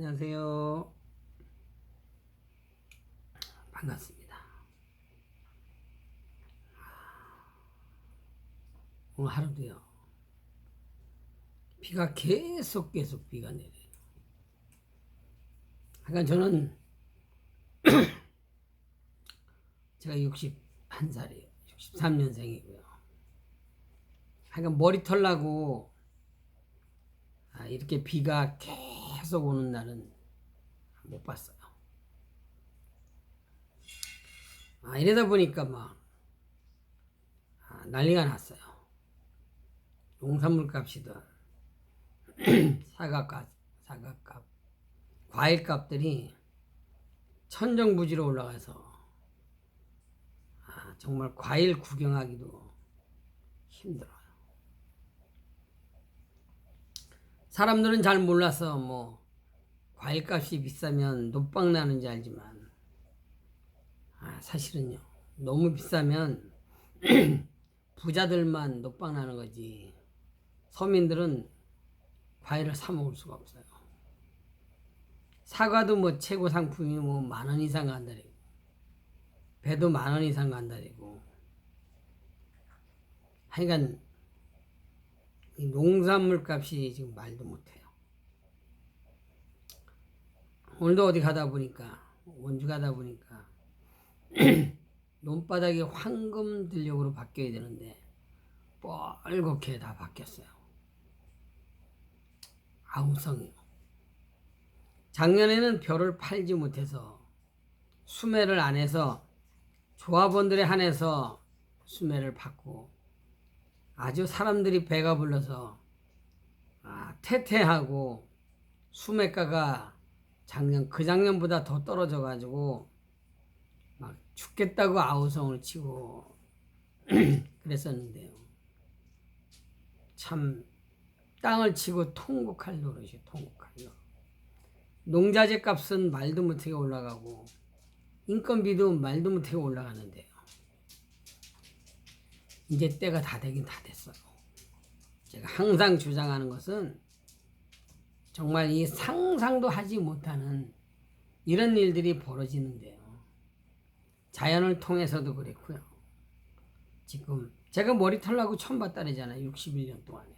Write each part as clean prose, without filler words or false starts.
안녕하세요. 반갑습니다. 오늘 하루도요. 비가 계속 비가 내려요. 그러니까 저는 제가 61살이에요. 63년생이고요. 그러니까 머리 털라고 이렇게 비가 계속 오는 날은 못 봤어요. 이러다 보니까 막 난리가 났어요. 농산물 값이든 사과값, 과일 값들이 천정부지로 올라가서 정말 과일 구경하기도 힘들어요. 사람들은 잘 몰라서 뭐 과일값이 비싸면 노빵 나는지 알지만 사실은요, 너무 비싸면 부자들만 노빵 나는 거지 서민들은 과일을 사 먹을 수가 없어요. 사과도 뭐 최고 상품이 뭐 10,000원 이상 간다리고, 배도 10,000원 이상 간다리고. 하여간 이 농산물 값이 지금 말도 못해요. 오늘도 어디 가다 보니까, 원주 가다 보니까 논바닥이 황금 들녘으로 바뀌어야 되는데 뻘겋게 다 바뀌었어요. 아우성이요. 작년에는 벼를 팔지 못해서 수매를 안 해서 조합원들에 한해서 수매를 받고 아주 사람들이 배가 불러서 퇴퇴하고 수매가가 그 작년보다 더 떨어져 가지고 막 죽겠다고 아우성을 치고 그랬었는데요. 참 땅을 치고 통곡할 노릇이 통곡할 노릇. 농자재 값은 말도 못하게 올라가고 인건비도 말도 못하게 올라가는데요. 이제 때가 다 되긴 다 됐어요. 제가 항상 주장하는 것은 정말 이 상상도 하지 못하는 이런 일들이 벌어지는데요. 자연을 통해서도 그랬고요. 지금 제가 머리 털라고 처음 봤다잖아요. 61년 동안에.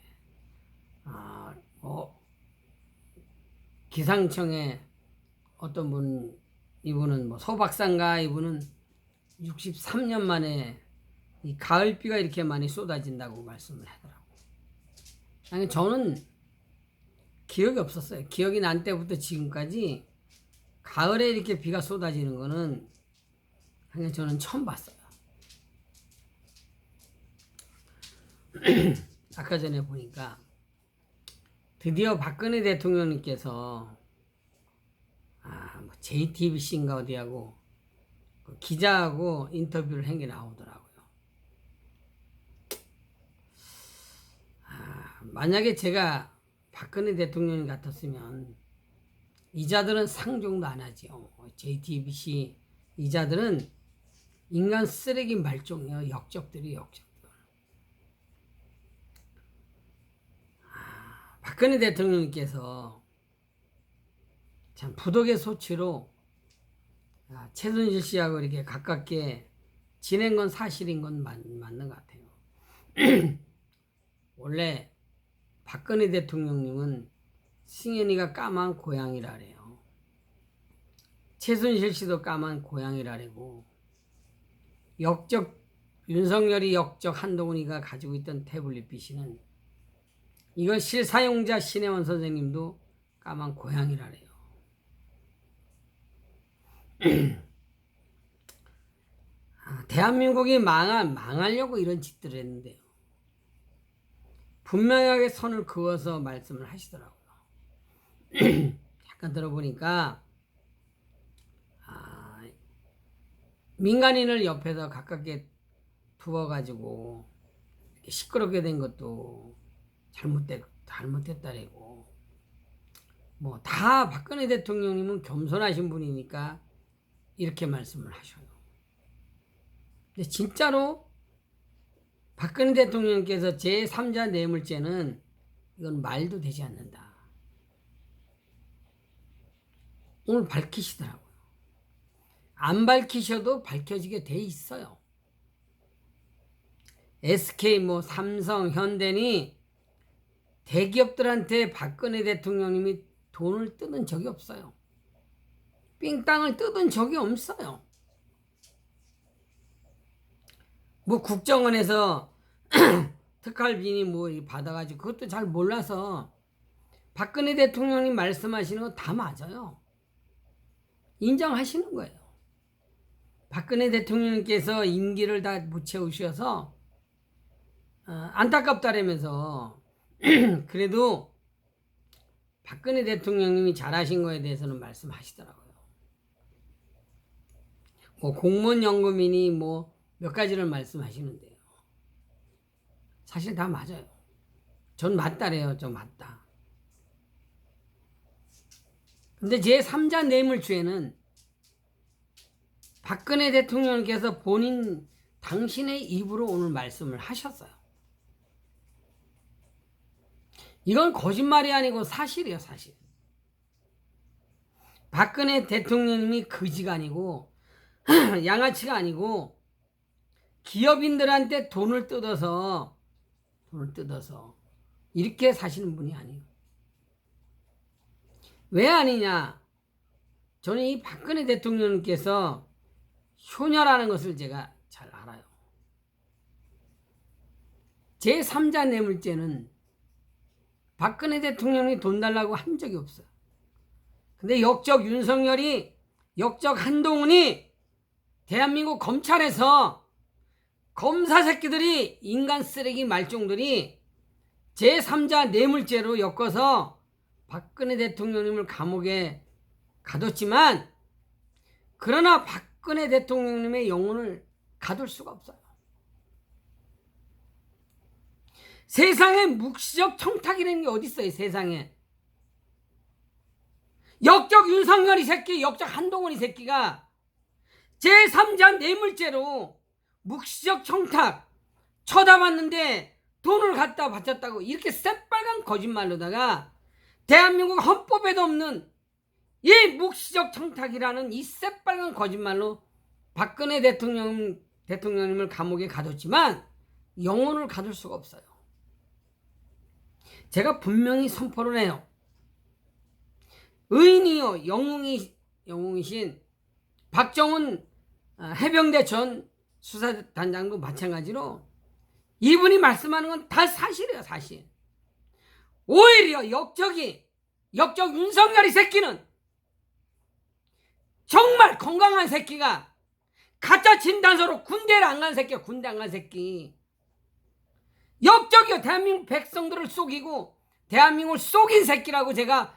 기상청에 어떤 분, 이분은 뭐 소박사인가, 이분은 63년 만에 이 가을비가 이렇게 많이 쏟아진다고 말씀을 하더라고요. 아니, 저는 기억이 없었어요. 기억이 난 때부터 지금까지 가을에 이렇게 비가 쏟아지는 거는 그냥 저는 처음 봤어요. 아까 전에 보니까 드디어 박근혜 대통령님께서 뭐 JTBC인가 어디하고 그 기자하고 인터뷰를 한 게 나오더라고요. 만약에 제가 박근혜 대통령님 같았으면 이자들은 상종도 안 하죠. JTBC 이자들은 인간 쓰레기 말종이에요. 역적들이 역적들. 박근혜 대통령님께서 참 부덕의 소치로 최순실 씨하고 이렇게 가깝게 지낸 건 사실인 건 맞는 것 같아요. 원래 박근혜 대통령님은 승현이가 까만 고양이라래요. 최순실 씨도 까만 고양이라래고, 윤석열이 역적 한동훈이가 가지고 있던 태블릿 PC는 이걸 실사용자 신혜원 선생님도 까만 고양이라래요. 대한민국이 망하려고 이런 짓들을 했는데요. 분명하게 선을 그어서 말씀을 하시더라고요. 잠깐 들어보니까 민간인을 옆에서 가깝게 두어가지고 시끄럽게 된 것도 잘못했다래고, 뭐 다 박근혜 대통령님은 겸손하신 분이니까 이렇게 말씀을 하셔요. 근데 진짜로 박근혜 대통령께서 제3자 뇌물죄는 이건 말도 되지 않는다. 오늘 밝히시더라고요. 안 밝히셔도 밝혀지게 돼 있어요. SK, 삼성, 현대니 대기업들한테 박근혜 대통령님이 돈을 뜯은 적이 없어요. 삥땅을 뜯은 적이 없어요. 국정원에서 특활비니 받아가지고 그것도 잘 몰라서 박근혜 대통령님 말씀하시는 거 다 맞아요. 인정하시는 거예요. 박근혜 대통령님께서 임기를 다 못 채우셔서 안타깝다라면서 그래도 박근혜 대통령님이 잘하신 거에 대해서는 말씀하시더라고요. 공무원연금이니 몇 가지를 말씀하시는데요. 사실 다 맞아요. 전 맞다래요. 저 맞다. 근데 제3자 뇌물죄는 박근혜 대통령께서 당신의 입으로 오늘 말씀을 하셨어요. 이건 거짓말이 아니고 사실이에요, 사실. 박근혜 대통령님이 거지가 아니고 양아치가 아니고 기업인들한테 돈을 뜯어서 이렇게 사시는 분이 아니에요. 왜 아니냐? 저는 이 박근혜 대통령님께서 효녀라는 것을 제가 잘 알아요. 제3자 뇌물죄는 박근혜 대통령이 돈 달라고 한 적이 없어요. 근데 역적 윤석열이, 역적 한동훈이 대한민국 검찰에서 검사 새끼들이, 인간 쓰레기 말종들이 제3자 뇌물죄로 엮어서 박근혜 대통령님을 감옥에 가뒀지만, 그러나 박근혜 대통령님의 영혼을 가둘 수가 없어요. 세상에 묵시적 청탁이라는 게 어디 있어요, 세상에. 역적 윤석열 이 새끼, 역적 한동훈 이 새끼가 제3자 뇌물죄로 묵시적 청탁 쳐다봤는데 돈을 갖다 바쳤다고 이렇게 새빨간 거짓말로다가 대한민국 헌법에도 없는 이 묵시적 청탁이라는 이 새빨간 거짓말로 박근혜 대통령님을 감옥에 가뒀지만 영혼을 가둘 수가 없어요. 제가 분명히 선포를 해요. 의인이요 영웅이신 박정훈 해병대 전 수사단장도 마찬가지로 이분이 말씀하는 건 다 사실이에요, 사실. 오히려 역적 윤석열 이 새끼는 정말 건강한 새끼가 가짜 진단서로 군대를 안 간 새끼야. 군대 안 간 새끼. 역적이요. 대한민국 백성들을 속이고 대한민국을 속인 새끼라고 제가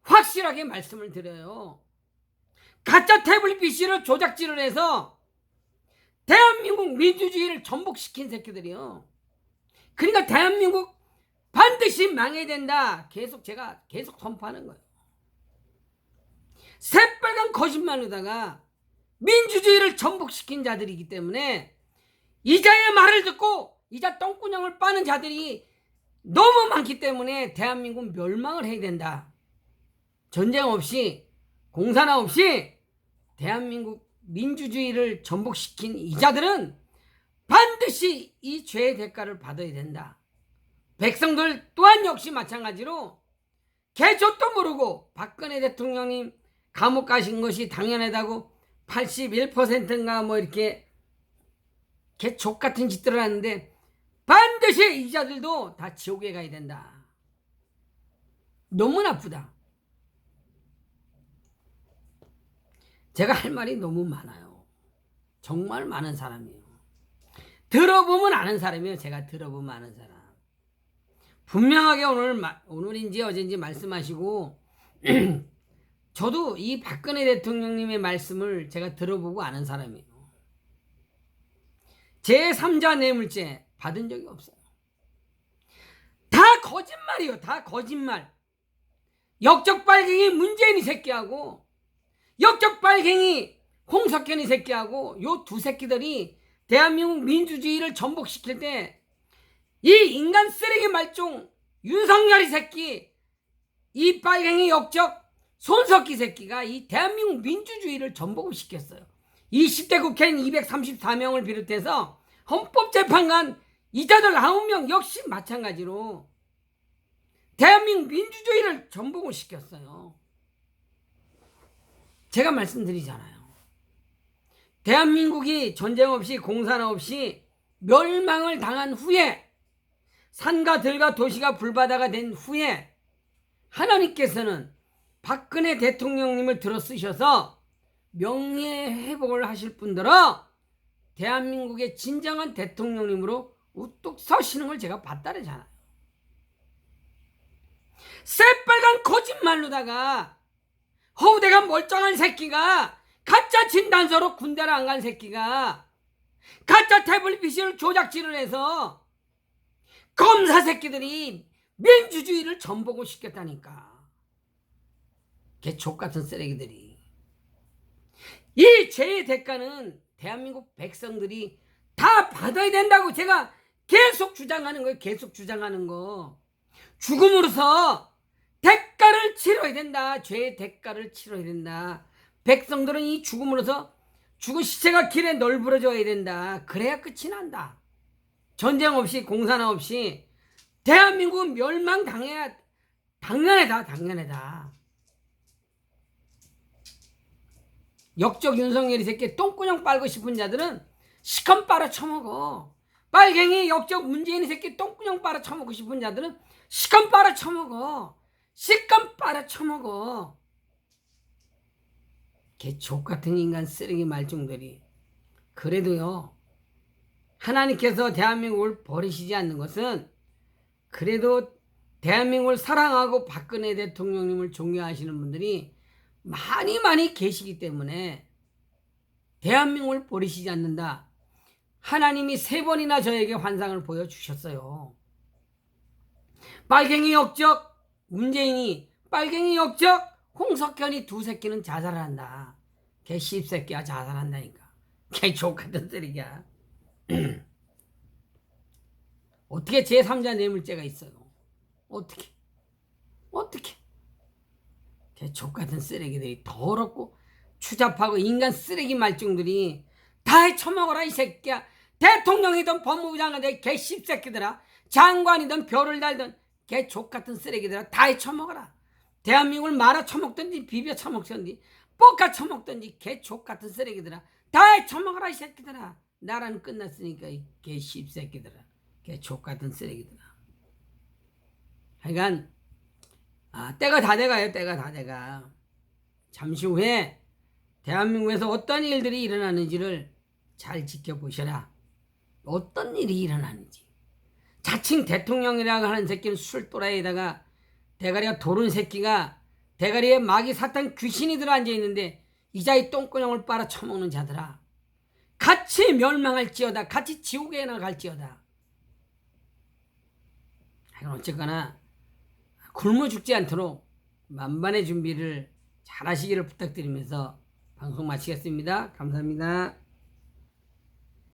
확실하게 말씀을 드려요. 가짜 태블릿 PC를 조작질을 해서 대한민국 민주주의를 전복시킨 새끼들이요. 그러니까 대한민국 반드시 망해야 된다. 제가 계속 선포하는 거예요. 새빨간 거짓말로다가 민주주의를 전복시킨 자들이기 때문에 이자의 말을 듣고 이자 똥구녕을 빠는 자들이 너무 많기 때문에 대한민국 멸망을 해야 된다. 전쟁 없이, 공산화 없이 대한민국 민주주의를 전복시킨 이자들은 반드시 이 죄의 대가를 받아야 된다. 백성들 또한 역시 마찬가지로 개족도 모르고 박근혜 대통령님 감옥 가신 것이 당연하다고 81%인가 이렇게 개족 같은 짓들을 하는데 반드시 이자들도 다 지옥에 가야 된다. 너무 나쁘다. 제가 할 말이 너무 많아요. 정말 많은 사람이에요. 들어보면 아는 사람이에요. 제가 들어보면 아는 사람. 분명하게 오늘인지 어젠지 말씀하시고 저도 이 박근혜 대통령님의 말씀을 제가 들어보고 아는 사람이에요. 제3자 뇌물죄 받은 적이 없어요. 다 거짓말이에요. 다 거짓말. 역적 빨갱이 문재인 이 새끼하고 역적 빨갱이 홍석현 이 새끼하고 요 두 새끼들이 대한민국 민주주의를 전복시킬 때 이 인간 쓰레기 말종 윤석열 이 새끼, 이 빨갱이 역적 손석희 새끼가 이 대한민국 민주주의를 전복시켰어요. 20대 국회의원 234명을 비롯해서 헌법재판관 이자들 9명 역시 마찬가지로 대한민국 민주주의를 전복을 시켰어요. 제가 말씀드리잖아요. 대한민국이 전쟁 없이 공산화 없이 멸망을 당한 후에 산과 들과 도시가 불바다가 된 후에 하나님께서는 박근혜 대통령님을 들어 쓰셔서 명예회복을 하실 분들은 대한민국의 진정한 대통령님으로 우뚝 서시는 걸 제가 봤다르잖아요. 새빨간 거짓말로다가 허우대가 멀쩡한 새끼가 가짜 진단서로 군대를 안 간 새끼가 가짜 태블릿 PC를 조작질을 해서 검사 새끼들이 민주주의를 전복을 시켰다니까. 개 족같은 쓰레기들이. 이 죄의 대가는 대한민국 백성들이 다 받아야 된다고 제가 계속 주장하는 거예요. 계속 주장하는 거. 죽음으로써 대가를 치러야 된다. 죄의 대가를 치러야 된다. 백성들은 이 죽음으로써 죽은 시체가 길에 널브러져야 된다. 그래야 끝이 난다. 전쟁 없이 공산화 없이 대한민국은 멸망당해야 당연하다. 당연하다. 역적 윤석열이 새끼 똥구녕 빨고 싶은 자들은 시컷 빨아 처먹어. 빨갱이 역적 문재인이 새끼 똥구녕 빨아 처먹고 싶은 자들은 시컷 빨아 처먹어. 시컷 빨아 처먹어. 개 족같은 인간 쓰레기 말종들이. 그래도요, 하나님께서 대한민국을 버리시지 않는 것은 그래도 대한민국을 사랑하고 박근혜 대통령님을 존경하시는 분들이 많이 계시기 때문에 대한민국을 버리시지 않는다. 하나님이 3번이나 저에게 환상을 보여주셨어요. 빨갱이 역적 문재인이, 빨갱이 역적 홍석현이 두 새끼는 자살을 한다. 개 씹새끼야 자살한다니까. 개 족같은 쓰레기야. 어떻게 제3자 뇌물죄가 있어요? 어떻게 개 족같은 쓰레기들이 더럽고 추잡하고 인간 쓰레기 말종들이 다 해쳐먹어라 이 새끼야. 대통령이든 법무부 장관이든 개 씹새끼들아, 장관이든 별을 달든 개 족같은 쓰레기들아 다 해쳐먹어라. 대한민국을 말아 처먹든지 비벼 처먹든지 볶아 처먹든지 개 족같은 쓰레기들아 다 해쳐먹어라 이 새끼들아. 나라는 끝났으니까 이 개 씹새끼들아, 개 족같은 쓰레기들아. 하여간 때가 다 돼가요. 때가 다 돼가. 잠시 후에 대한민국에서 어떤 일들이 일어나는지를 잘 지켜보셔라. 어떤 일이 일어나는지. 자칭 대통령이라고 하는 새끼는 술도라에다가 대가리가 도른 새끼가 대가리에 마귀 사탄 귀신이 들어 앉아있는데 이자의 똥구녕을 빨아 처먹는 자들아, 같이 멸망할지어다. 같이 지옥에 나갈지어다. 어쨌거나 굶어 죽지 않도록 만반의 준비를 잘 하시기를 부탁드리면서 방송 마치겠습니다. 감사합니다.